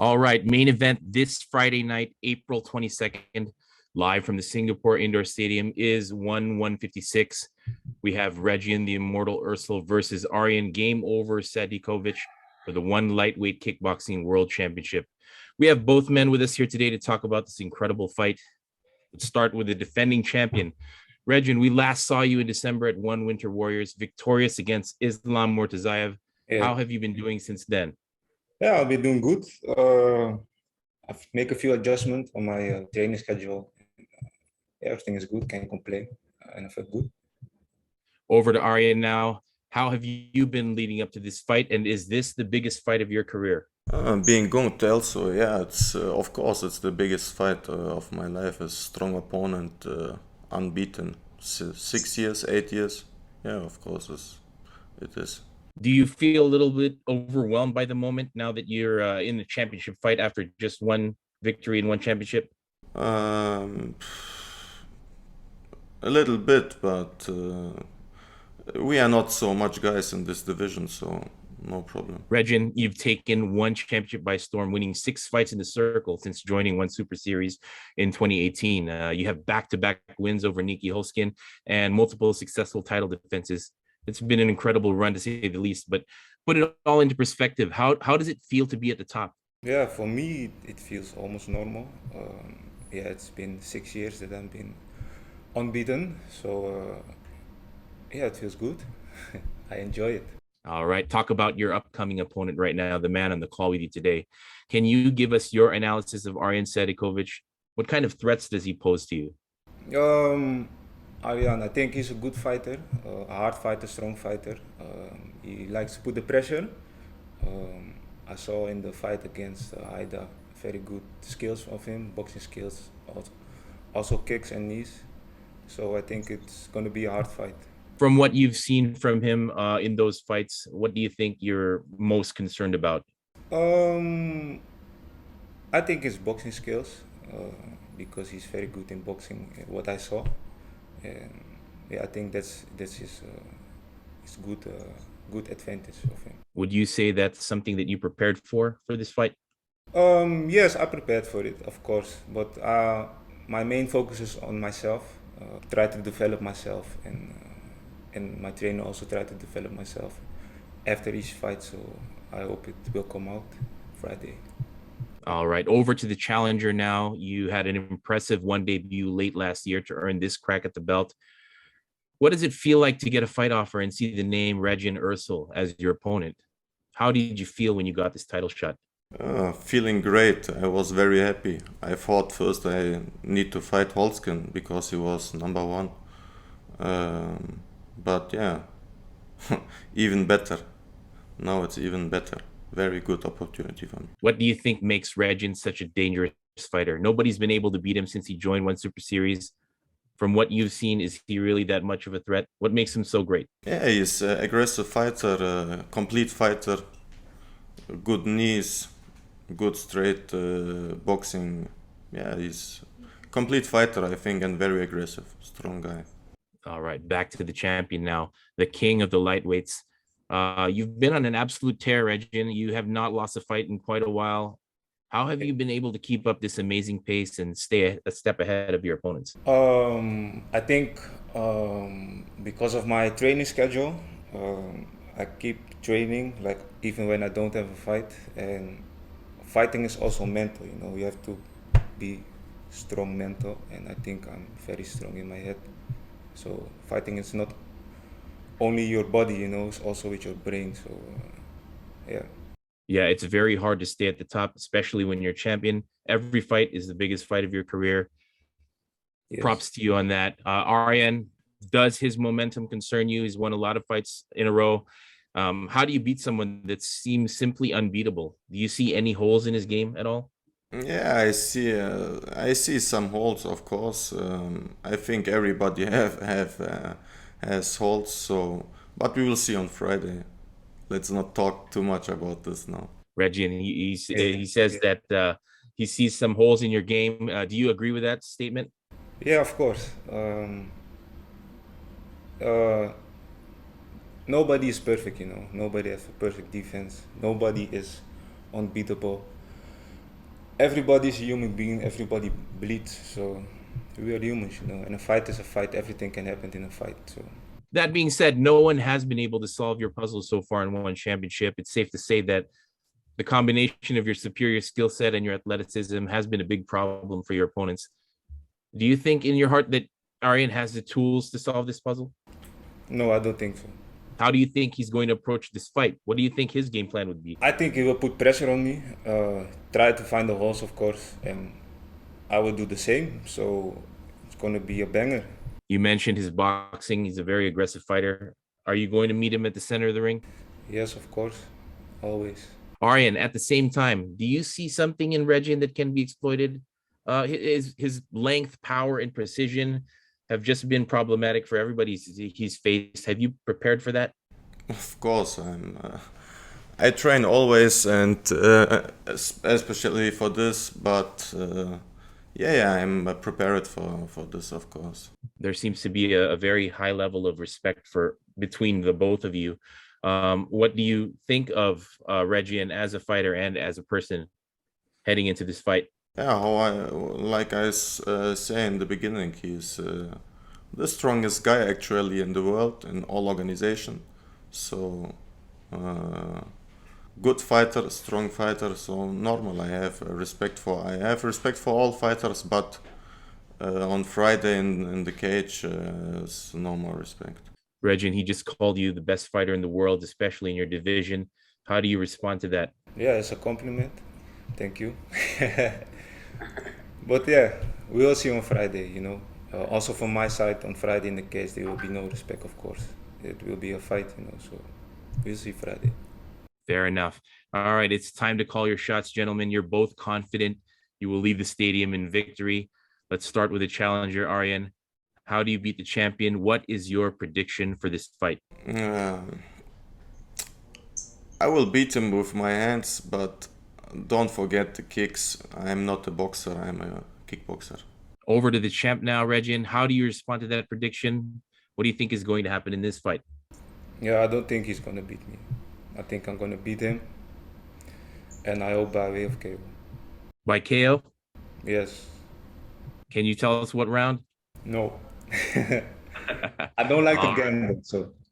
All right, main event this Friday night, April 22nd, live from the Singapore Indoor Stadium is 156. We have Regian the Immortal Eersel versus Arian Game Over Sadikovic for the one lightweight kickboxing world championship. We have both men with us here today to talk about this incredible fight. Let's start with the defending champion. Regian, we last saw you in December at One Winter Warriors, victorious against Islam Mortazayev. Yeah, How have you been doing since then? yeah, I'll be doing good. I've make a few adjustments on my training schedule. Yeah, everything is good. Can't complain, and I feel good. Over to Arian now. How have you been leading up to this fight, and is this the biggest fight of your career? Being good also, yeah, it's of course it's the biggest fight of my life. A strong opponent, unbeaten, 6 years, 8 years. Yeah, of course it is. Do you feel a little bit overwhelmed by the moment now that you're in the championship fight after just one victory and one championship? Um, a little bit, but we are not so much guys in this division, so no problem. Regian, you've taken one championship by storm, winning 6 fights in the circle since joining One Super Series in 2018. You have back-to-back wins over Nikki Hoskin and multiple successful title defenses. It's been an incredible run, to say the least. But put it all into perspective. How does it feel to be at the top? Yeah, for me it feels almost normal. Yeah, it's been 6 years that I've been unbeaten, so yeah, it feels good. I enjoy it. All right, talk about your upcoming opponent right now, the man on the call with you today. Can you give us your analysis of Arian Sadikovic? What kind of threats does he pose to you? Um, Arian, I think he's a good fighter, a hard fighter, strong fighter. He likes to put the pressure. I saw in the fight against Aida very good skills of him, boxing skills, also kicks and knees. So I think it's going to be a hard fight. From what you've seen from him in those fights, what do you think you're most concerned about? Um, I think his boxing skills, because he's very good in boxing. What I saw, and yeah, I think that's his good advantage of him. Would you say that's something that you prepared for this fight? Yes, I prepared for it, of course, but my main focus is on myself. Try to develop myself, and my trainer also try to develop myself after each fight. So I hope it will come out Friday. All right, over to the challenger now. You had an impressive one debut late last year to earn this crack at the belt. What does it feel like to get a fight offer and see the name Regian Eersel as your opponent? How did you feel when you got this title shot? Feeling great. I was very happy. I thought first I need to fight Holzken because he was number one. But yeah, even better. Now it's even better. Very good opportunity for me. What do you think makes Regian such a dangerous fighter? Nobody's been able to beat him since he joined One Super Series. From what you've seen, is he really that much of a threat? What makes him so great? Yeah, he's an aggressive fighter, complete fighter, good knees, good straight boxing. Yeah, he's complete fighter, I think, and very aggressive, strong guy. All right, back to the champion now, the king of the lightweights. You've been on an absolute tear, Regian. You have not lost a fight in quite a while. How have you been able to keep up this amazing pace and stay a step ahead of your opponents? I think because of my training schedule, I keep training like even when I don't have a fight. And fighting is also mental. You know, you have to be strong mental, and I think I'm very strong in my head. So fighting is not only your body, you know, it's also with your brain. So yeah. Yeah, it's very hard to stay at the top, especially when you're champion. Every fight is the biggest fight of your career. Yes. Props to you on that. Arian, does his momentum concern you? He's won a lot of fights in a row. How do you beat someone that seems simply unbeatable? Do you see any holes in his game at all? Yeah, I see. I see some holes, of course. I think everybody has holes. So, but we will see on Friday. Let's not talk too much about this now. Reggie, and he says that he sees some holes in your game. Do you agree with that statement? Yeah, of course. Nobody is perfect, you know. Nobody has a perfect defense. Nobody is unbeatable. everybody's a human being, everybody bleeds, so we are humans, you know, and a fight is a fight, everything can happen in a fight, so. That being said, no one has been able to solve your puzzle so far in one championship. It's safe to say that the combination of your superior skill set and your athleticism has been a big problem for your opponents. Do you think in your heart that Arian has the tools to solve this puzzle? No, I don't think so. How do you think he's going to approach this fight? What do you think his game plan would be? I think he will put pressure on me, try to find the holes, of course, and I will do the same, so it's going to be a banger. You mentioned his boxing. He's a very aggressive fighter. Are you going to meet him at the center of the ring? Yes, of course, always. Arian, at the same time, do you see something in Regian that can be exploited? His length, power, and precision have just been problematic for everybody he's faced. Have you prepared for that? Of course, I train always, and especially for this. But yeah, I'm prepared for this, of course. There seems to be a very high level of respect for between the both of you. What do you think of Regian as a fighter and as a person heading into this fight? Yeah, like I say in the beginning, he's the strongest guy actually in the world in all organization. So good fighter, strong fighter. So normal. I have respect for all fighters, but on Friday in the cage, is no more respect. Regian, he just called you the best fighter in the world, especially in your division. How do you respond to that? Yeah, it's a compliment. Thank you. But yeah, we will see on Friday, you know. Also from my side, on Friday in the case, there will be no respect, of course. It will be a fight, you know, so we'll see Friday. Fair enough. All right, it's time to call your shots, gentlemen. You're both confident you will leave the stadium in victory. Let's start with the challenger, Arian. How do you beat the champion? What is your prediction for this fight? I will beat him with my hands, but don't forget the kicks. I'm not a boxer, I'm a kickboxer. Over to the champ now, Regian. How do you respond to that prediction? What do you think is going to happen in this fight? Yeah, I don't think he's going to beat me. I think I'm going to beat him. And I hope by way of KO. By KO? Yes. Can you tell us what round? No. I don't like to All right. gamble, so.